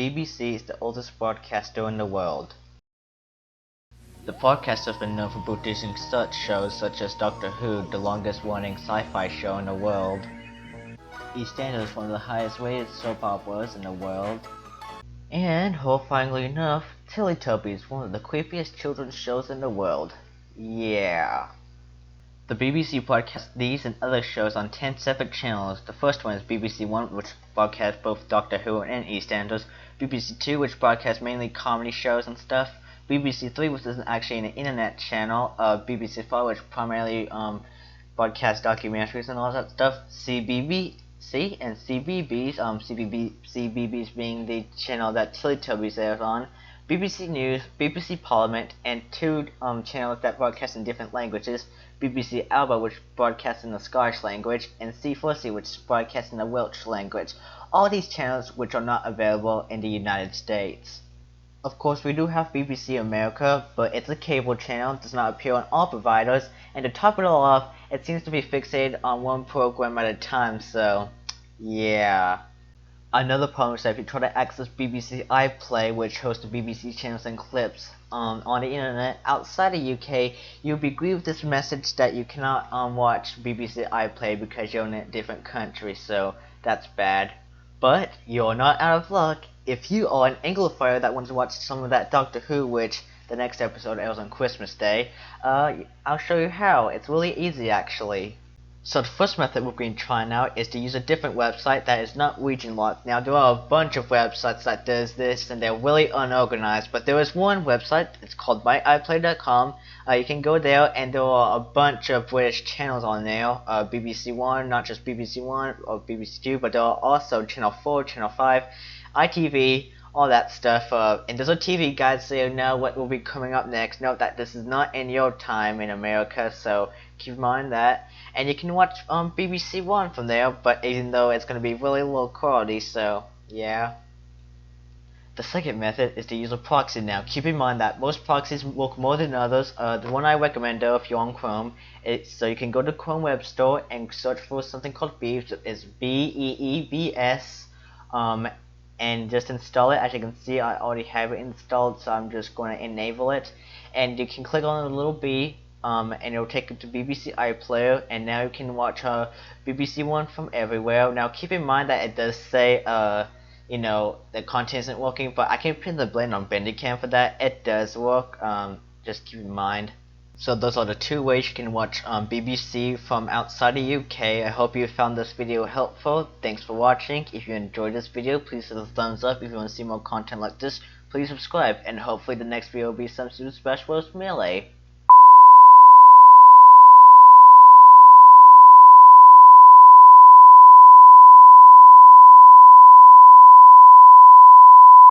BBC is the oldest broadcaster in the world. The podcast has been known for producing such shows such as Doctor Who, the longest-running sci-fi show in the world. EastEnders is one of the highest-rated soap operas in the world. And, horrifyingly enough, Teletubbies, one of the creepiest children's shows in the world. Yeah. The BBC broadcasts these and other shows on 10 separate channels. The first one is BBC One, which broadcasts both Doctor Who and EastEnders. BBC Two, which broadcasts mainly comedy shows and stuff. BBC Three, which isn't actually an internet channel. BBC Four, which primarily broadcasts documentaries and all that stuff. CBBC and CBBS. CBBS being the channel that Teletubbies airs on. BBC News, BBC Parliament, and two channels that broadcast in different languages, BBC Alba, which broadcasts in the Scottish language, and C4C, which broadcasts in the Welsh language. All these channels which are not available in the United States. Of course, we do have BBC America, but it's a cable channel, does not appear on all providers, and to top it all off, it seems to be fixated on one program at a time, so yeah. Another problem is that if you try to access BBC iPlayer, which hosts the BBC channels and clips on the internet outside the UK, you'll be greeted with this message that you cannot watch BBC iPlayer because you're in a different country, so that's bad. But you're not out of luck. If you are an Anglophile that wants to watch some of that Doctor Who, which the next episode airs on Christmas Day, I'll show you how. It's really easy actually. So the first method we're going to try now is to use a different website that is not region locked. Now there are a bunch of websites that does this and they're really unorganized, but there is one website, it's called iPlayer.com. You can go there and there are a bunch of British channels on there. BBC One, not just BBC One or BBC Two, but there are also Channel 4, Channel 5, ITV, all that stuff, and there's a TV guide so you know what will be coming up next. Note that this is not in your time in America, so keep in mind that. And you can watch BBC One from there, but even though it's going to be really low quality, so yeah. The second method is to use a proxy now. Keep in mind that most proxies work more than others. The one I recommend though, if you're on Chrome, so you can go to Chrome Web Store and search for something called Beebs. It's BEEBS. And just install it. As you can see, I already have it installed, so I'm just going to enable it. And you can click on the little B, and it'll take you to BBC iPlayer, and now you can watch BBC One from everywhere. Now keep in mind that it does say, you know, the content isn't working, but I can pin the blame on Bandicam for that. It does work. Just keep in mind. So those are the two ways you can watch BBC from outside the UK. I hope you found this video helpful. Thanks for watching. If you enjoyed this video, please hit the thumbs up. If you want to see more content like this, please subscribe. And hopefully the next video will be some super special Melee.